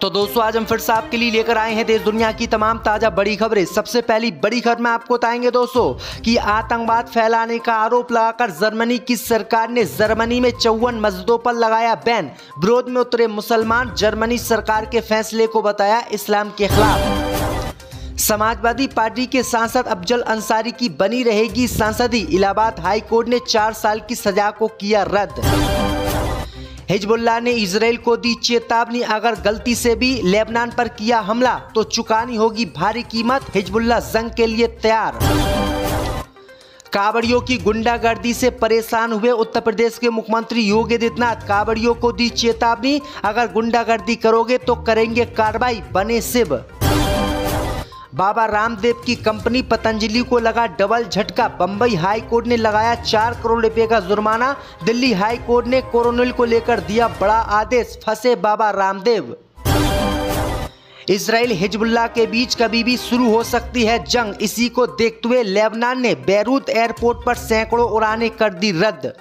तो दोस्तों आज हम फिर से आपके लिए लेकर आए हैं देश दुनिया की तमाम ताजा बड़ी खबरें। सबसे पहली बड़ी खबर में आपको बताएंगे दोस्तों कि आतंकवाद फैलाने का आरोप लगाकर जर्मनी की सरकार ने जर्मनी में 54 मस्जिदों पर लगाया बैन। विरोध में उतरे मुसलमान, जर्मनी सरकार के फैसले को बताया इस्लाम के खिलाफ। समाजवादी पार्टी के सांसद अफजल अंसारी की बनी रहेगी सांसदी, इलाहाबाद हाई कोर्ट ने 4 साल की सजा को किया रद्द। हिजबुल्लाह ने इजराइल को दी चेतावनी, अगर गलती से भी लेबनान पर किया हमला तो चुकानी होगी भारी कीमत, हिजबुल्लाह जंग के लिए तैयार। कांवड़ियों की गुंडागर्दी से परेशान हुए उत्तर प्रदेश के मुख्यमंत्री योगी आदित्यनाथ, कांवड़ियों को दी चेतावनी, अगर गुंडागर्दी करोगे तो करेंगे कार्रवाई, बने शिव। बाबा रामदेव की कंपनी पतंजलि को लगा डबल झटका, बंबई हाई कोर्ट ने लगाया 4 करोड़ रुपए का जुर्माना, दिल्ली हाई कोर्ट ने कोरोनिल को लेकर दिया बड़ा आदेश, फंसे बाबा रामदेव। इजराइल हिजबुल्लाह के बीच कभी भी शुरू हो सकती है जंग, इसी को देखते हुए लेबनान ने बेरूत एयरपोर्ट पर सैकड़ों उड़ानें कर दी रद्द।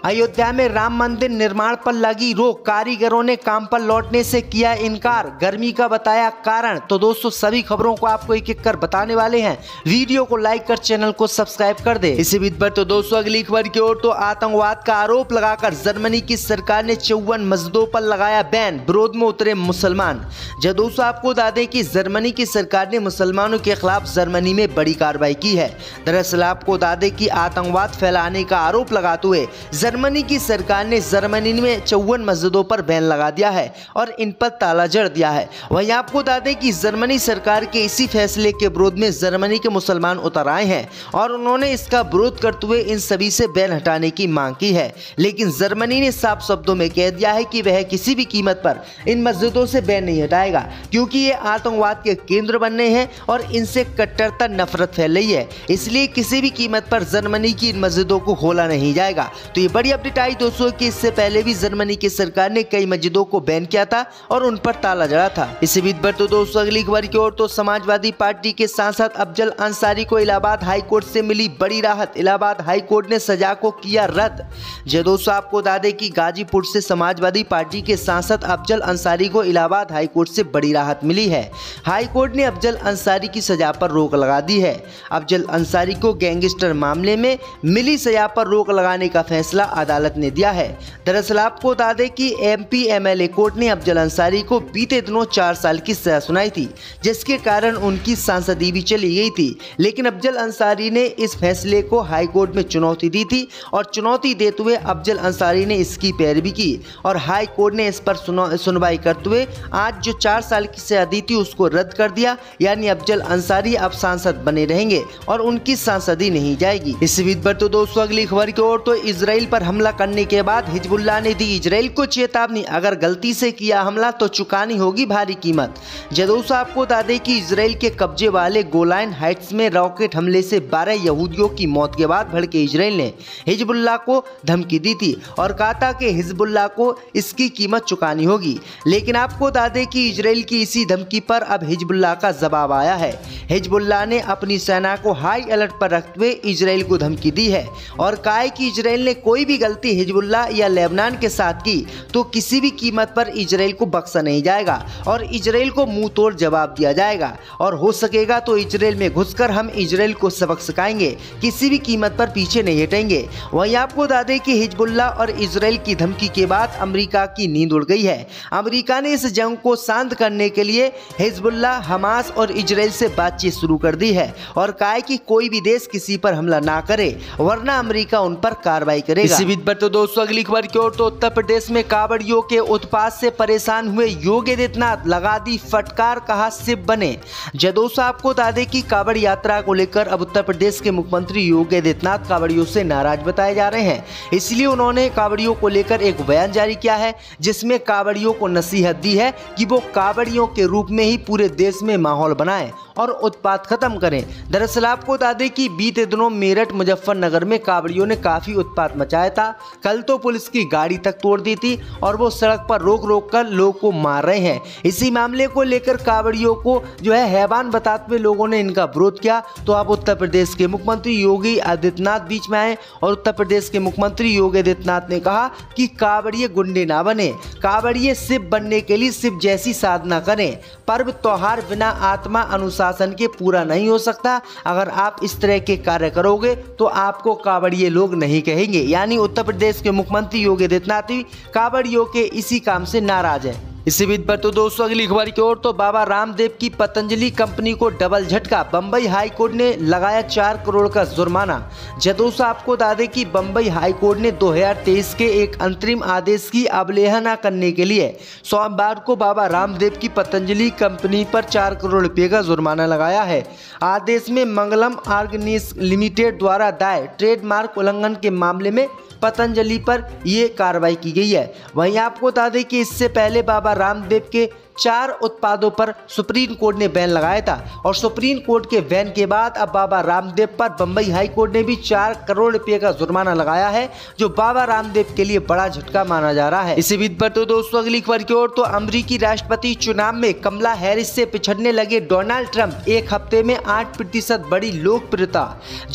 अयोध्या में राम मंदिर निर्माण पर लगी रोक, कारीगरों ने काम पर लौटने से किया इनकार, गर्मी का बताया कारण। तो दोस्तों सभी खबरों को आपको एक एक कर बताने वाले हैं, वीडियो को लाइक कर चैनल को सब्सक्राइब कर दे। इसी बीच पर तो दोस्तों अगली खबर की ओर, तो आतंकवाद का आरोप लगाकर जर्मनी की सरकार ने 54 मस्जिदों पर लगाया बैन, विरोध में उतरे मुसलमान। जब दोस्तों आपको बता दें कि जर्मनी की सरकार ने मुसलमानों के खिलाफ जर्मनी में बड़ी कार्रवाई की है। दरअसल आपको बता दें कि आतंकवाद फैलाने का आरोप लगाते हुए जर्मनी की सरकार ने जर्मनी में 54 मस्जिदों पर बैन लगा दिया है और इन पर ताला जड़ दिया है। वहीं आपको बता दें कि जर्मनी सरकार के इसी फैसले के विरोध में जर्मनी के मुसलमान उतर आए हैं और उन्होंने इसका विरोध करते हुए इन सभी से बैन हटाने की मांग की है। लेकिन जर्मनी ने साफ शब्दों में कह दिया है कि वह किसी भी कीमत पर इन मस्जिदों से बैन नहीं हटाएगा, क्योंकि ये आतंकवाद के केंद्र बनने हैं और इनसे कट्टरता नफरत फैल रही है, इसलिए किसी भी कीमत पर जर्मनी की इन मस्जिदों को खोला नहीं जाएगा। तो ये बड़ी अपडेट आई दोस्तों कि इससे पहले भी जर्मनी की सरकार ने कई मस्जिदों को बैन किया था और उन पर ताला जड़ा था। इसी बीच पर तो दोस्तों अगली खबर की ओर, तो समाजवादी पार्टी के सांसद अफजल अंसारी को इलाहाबाद हाई कोर्ट से मिली बड़ी राहत, इलाहाबाद हाई कोर्ट ने सजा को किया रद्द। जो दोस्तों आपको बता दें कि गाजीपुर से समाजवादी पार्टी के सांसद अफजल अंसारी को इलाहाबाद हाई कोर्ट से बड़ी राहत मिली है। हाई कोर्ट ने अफजल अंसारी की सजा पर रोक लगा दी है। अफजल अंसारी को गैंगस्टर मामले में मिली सजा पर रोक लगाने का फैसला अदालत ने दिया है। दरअसल आपको बता दें कि एमपी एमएलए कोर्ट ने अफजल अंसारी को बीते दिनों 4 साल की सजा सुनाई थी, जिसके कारण उनकी सांसदी भी चली गई थी। लेकिन अफजल अंसारी ने इस फैसले को हाई कोर्ट में चुनौती दी थी और चुनौती देते हुए अफजल अंसारी ने इसकी पैरवी की और हाई कोर्ट ने इस पर सुनवाई करते हुए आज जो 4 साल की सजा दी थी उसको रद्द कर दिया, यानी अफजल अंसारी अब सांसद बने रहेंगे और उनकी सांसदी नहीं जाएगी। इस बीच पर तो दोस्तों अगली खबर की ओर, तो इजराइल पर हमला करने के बाद हिजबुल्लाह ने दी इजराइल को चेतावनी, अगर गलती से किया हमला तो चुकानी होगी भारी कीमत। दोस्तों आपको बता दें कि इजराइल के कब्जे वाले गोलान हाइट्स में रॉकेट हमले से 12 यहूदियों की मौत के बाद भड़के इजराइल ने हिजबुल्लाह को धमकी दी थी और कहा था कि हिजबुल्लाह को इसकी कीमत चुकानी होगी। लेकिन आपको बता दें कि इजराइल की इसी धमकी पर अब हिजबुल्लाह का जवाब आया है। हिजबुल्लाह ने अपनी सेना को हाई अलर्ट पर रखते हुए इजराइल को धमकी दी है और कहा है कि इजराइल ने कोई भी गलती हिजबुल्लाह या लेबनान के साथ की तो किसी भी कीमत पर इजराइल को बख्शा नहीं जाएगा और इजराइल को मुंह तोड़ जवाब दिया जाएगा और हो सकेगा तो इजराइल में घुसकर हम इजराइल को सबक सिखाएंगे, किसी भी कीमत पर पीछे नहीं हटेंगे। वहीं आपको बता दें कि हिजबुल्लाह और इजराइल की धमकी के बाद अमेरिका की नींद उड़ गई है। अमेरिका ने इस जंग को शांत करने के लिए हिजबुल्लाह, हमास और इजराइल से बातचीत शुरू कर दी है और कहा है कि कोई भी देश किसी पर हमला ना करे वरना अमेरिका उन पर कार्रवाई करेगा। इसी बीच पर तो दोस्तों अगली खबर की ओर, तो उत्तर प्रदेश में कांवड़ियों के उत्पात से परेशान हुए योगी आदित्यनाथ, लगा दी फटकार, कहा शिव बने। दोस्तों आपको बता दें कि कांवड़ यात्रा को लेकर अब उत्तर प्रदेश के मुख्यमंत्री योगी आदित्यनाथ कांवड़ियों से नाराज बताए जा रहे हैं, इसलिए उन्होंने कांवड़ियों को लेकर एक बयान जारी किया है जिसमें कांवड़ियों को नसीहत दी है कि वो कांवड़ियों के रूप में ही पूरे देश में माहौल बनाएं और उत्पात खत्म करें। दरअसल आपको बता दें कि बीते दिनों मेरठ मुजफ्फरनगर में कांवड़ियों ने काफी उत्पात मचाया था। कल तो पुलिस की गाड़ी तक तोड़ दी थी और वो सड़क पर रोक कर लोग को मार रहे हैं। इसी मामले को लेकर कांवड़ियों को जो है हैवान बताते हुए लोगों ने इनका विरोध किया। तो अब उत्तर प्रदेश के मुख्यमंत्री योगी आदित्यनाथ बीच में आए और उत्तर प्रदेश के मुख्यमंत्री योगी आदित्यनाथ ने कहा कि कांवड़िए गुंडे ना बने, कांवड़िए शिव बनने के लिए शिव जैसी साधना करें। पर्व त्योहार बिना आत्मा अनुशासन के पूरा नहीं हो सकता। अगर आप इस तरह के कार्य करोगे तो आपको कांवड़िए लोग नहीं कहेंगे। यानी उत्तर प्रदेश के मुख्यमंत्री योगी आदित्यनाथ भी कांवड़ियों के इसी काम से नाराज है। इसी बीच पर तो दोस्तों अगली खबर की ओर तो बाबा रामदेव की पतंजलि कंपनी को डबल झटका। बंबई हाई कोर्ट ने लगाया 4 करोड़ का जुर्माना। दोस्तों आपको बता दें कि बंबई हाई कोर्ट ने 2023 के एक अंतरिम आदेश की अवहेलना करने के लिए सोमवार को बाबा रामदेव की पतंजलि कंपनी पर 4 करोड़ रुपए का जुर्माना लगाया है। आदेश में मंगलम ऑर्गेनिक्स लिमिटेड द्वारा दायर ट्रेडमार्क उल्लंघन के मामले में पतंजलि पर यह कार्रवाई की गई है। वहीं आपको बता दें कि इससे पहले बाबा रामदेव के 4 उत्पादों पर सुप्रीम कोर्ट ने बैन लगाया था और सुप्रीम कोर्ट के बैन के बाद अब बाबा रामदेव पर बंबई हाई कोर्ट ने भी 4 करोड़ रुपए का जुर्माना लगाया है, जो बाबा रामदेव के लिए बड़ा झटका माना जा रहा है। इसी बीच पर तो दोस्तों अगली खबर की ओर तो अमेरिकी राष्ट्रपति चुनाव में कमला हैरिस से पिछड़ने लगे डोनाल्ड ट्रंप, एक हफ्ते में 8% बड़ी लोकप्रियता।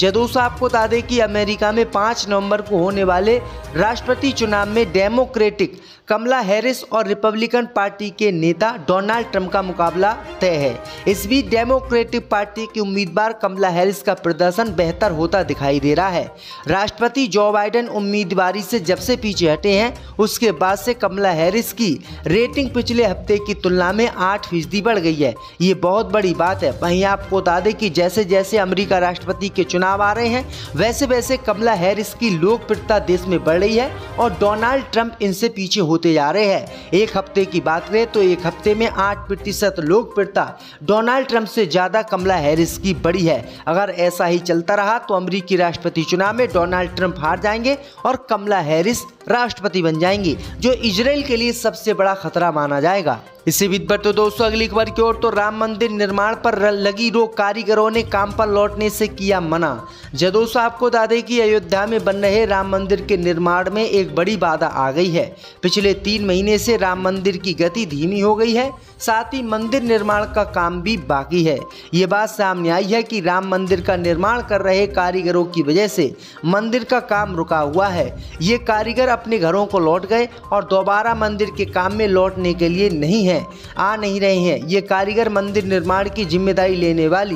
दोस्तों आपको बता दें कि अमेरिका में 5 नवंबर को होने वाले राष्ट्रपति चुनाव में डेमोक्रेटिक कमला हैरिस और रिपब्लिकन पार्टी के नेता डोनाल्ड ट्रंप का मुकाबला तय है। इस बीच डेमोक्रेटिक पार्टी की उम्मीदवार कमला हैरिस का प्रदर्शन बेहतर होता दिखाई दे रहा है। राष्ट्रपति जो बाइडेन उम्मीदवारी से जब से पीछे हटे हैं उसके बाद से कमला हैरिस की रेटिंग पिछले हफ्ते की तुलना में 8% बढ़ गई है। ये बहुत बड़ी बात है। वहीं आपको बता दें कि जैसे जैसे अमेरिका राष्ट्रपति के चुनाव आ रहे हैं वैसे वैसे कमला हैरिस की लोकप्रियता देश में बढ़ रही है और डोनाल्ड ट्रंप इनसे पीछे होते जा रहे हैं। एक हफ्ते की बात करें तो एक हफ्ते में 8% लोकप्रियता डोनाल्ड ट्रंप से ज्यादा कमला हैरिस की बढ़ी है। अगर ऐसा ही चलता रहा तो अमेरिकी राष्ट्रपति चुनाव में डोनाल्ड ट्रंप हार जाएंगे और कमला हैरिस राष्ट्रपति बन जाएंगी, जो इजराइल के लिए सबसे बड़ा खतरा माना जाएगा। इसी बीच पर तो दोस्तों अगली खबर की ओर तो राम मंदिर निर्माण पर लगी रोक, कारीगरों ने काम पर लौटने से किया मना। दोस्तों आपको बता दें कि अयोध्या में बन रहे राम मंदिर के निर्माण में एक बड़ी बाधा आ गई है। पिछले 3 महीने से राम मंदिर की गति धीमी हो गई है, साथ ही मंदिर निर्माण का काम भी बाकी है। ये बात सामने आई है कि राम मंदिर का निर्माण कर रहे कारीगरों की वजह से मंदिर का काम रुका हुआ है। ये कारीगर अपने घरों को लौट गए और दोबारा मंदिर के काम में लौटने के लिए आ नहीं रहे हैं। ये कारीगर मंदिर निर्माण की जिम्मेदारी लेने वाली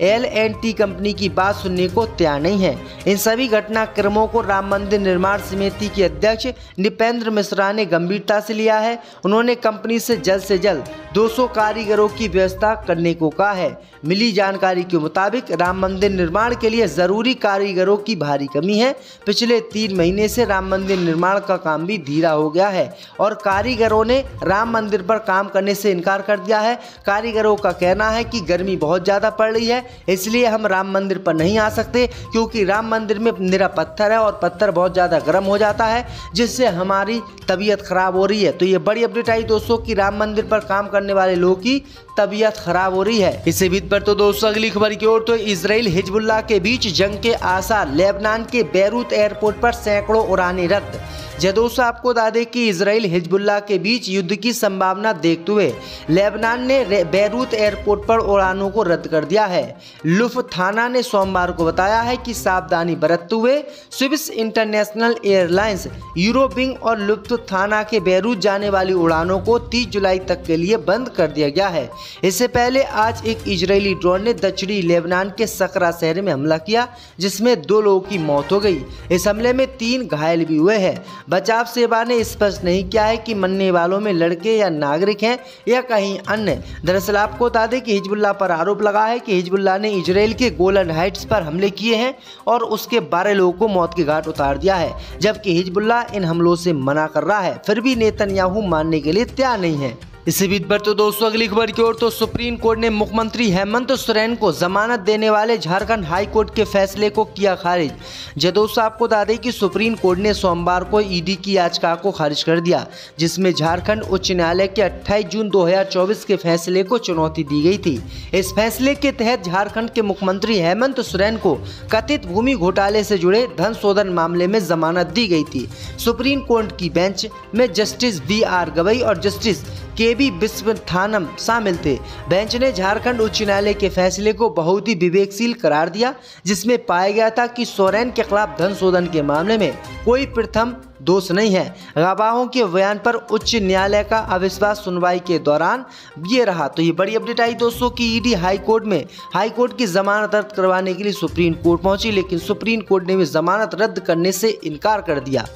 L&T कंपनी की बात सुनने को तैयार नहीं है। इन सभी घटनाक्रमों को राम मंदिर निर्माण समिति के अध्यक्ष नृपेंद्र मिश्रा ने गंभीरता से लिया है। उन्होंने कंपनी से जल्द 200 कारीगरों की व्यवस्था करने को कहा है। मिली जानकारी के मुताबिक राम मंदिर निर्माण के लिए जरूरी कारीगरों की भारी कमी है। पिछले 3 महीने से राम मंदिर निर्माण का काम भी धीरा हो गया है और कारीगरों ने राम मंदिर पर काम करने से इनकार कर दिया है। कारीगरों का कहना है कि गर्मी बहुत ज़्यादा पड़ रही है, इसलिए हम राम मंदिर पर नहीं आ सकते, क्योंकि राम मंदिर में निरा पत्थर है और पत्थर बहुत ज़्यादा गर्म हो जाता है, जिससे हमारी तबीयत खराब हो रही है। तो ये बड़ी अपडेट आई दोस्तों कि राम मंदिर पर काम करने वाले लोगों की तबीयत खराब हो रही है। इसी बीच पर तो दोस्तों अगली खबर की ओर तो इजराइल हिजबुल्लाह के बीच जंग के आसार, लेबनान के बैरूत एयरपोर्ट पर सैकड़ों उड़ानें रद्द। दोस्तों आपको बता दें कि इजराइल हिजबुल्लाह के बीच युद्ध की संभावना देखते हुए लेबनान ने बैरूत एयरपोर्ट पर उड़ानों को रद्द कर दिया है। लुफ्थाना ने सोमवार को बताया है कि सावधानी बरतते हुए स्विस इंटरनेशनल एयरलाइंस, यूरोविंग और लुफ्थाना के बैरूत जाने वाली उड़ानों को 30 जुलाई तक के लिए बंद कर दिया गया है। इससे पहले आज एक इजरायली ड्रोन ने दक्षिणी लेबनान के सकरा शहर में हमला किया, जिसमें 2 लोगों की मौत हो गई। इस हमले में 3 घायल भी हुए हैं। बचाव सेवा ने स्पष्ट नहीं किया है कि मरने वालों में लड़के या नागरिक हैं या कहीं अन्य। दरअसल आपको बता दें कि हिजबुल्लाह पर आरोप लगा है कि हिजबुल्लाह ने इजराइल के गोलन हाइट्स पर हमले किए हैं और उसके 12 लोगों को मौत के घाट उतार दिया है, जबकि हिजबुल्लाह इन हमलों से मना कर रहा है। फिर भी नेतन्याहू मानने के लिए तैयार नहीं है। इसी बीच पर तो दोस्तों अगली खबर की ओर तो सुप्रीम कोर्ट ने मुख्यमंत्री हेमंत सोरेन को जमानत देने वाले झारखंड हाई कोर्ट के फैसले को किया खारिज। जो दोस्तों आपको बता दें कि सुप्रीम कोर्ट ने सोमवार को ईडी की याचिका को खारिज कर दिया, जिसमें झारखंड उच्च न्यायालय के 28 जून 2024 के फैसले को चुनौती दी गई थी। इस फैसले के तहत झारखंड के मुख्यमंत्री हेमंत सोरेन को कथित भूमि घोटाले से जुड़े धन शोधन मामले में जमानत दी गई थी। सुप्रीम कोर्ट की बेंच में जस्टिस BR गवई और जस्टिस KB विश्वनाथन शामिल थे। बेंच ने झारखंड उच्च न्यायालय के फैसले को बहुत ही विवेकशील करार दिया, जिसमें पाया गया था कि सोरेन के खिलाफ धन शोधन के मामले में कोई प्रथम दोष नहीं है। गवाहों के बयान पर उच्च न्यायालय का अविश्वास सुनवाई के दौरान ये रहा। तो ये बड़ी अपडेट आई दोस्तों की ईडी हाई कोर्ट की जमानत रद्द करवाने के लिए सुप्रीम कोर्ट पहुंची, लेकिन सुप्रीम कोर्ट ने भी जमानत रद्द करने से इनकार कर दिया।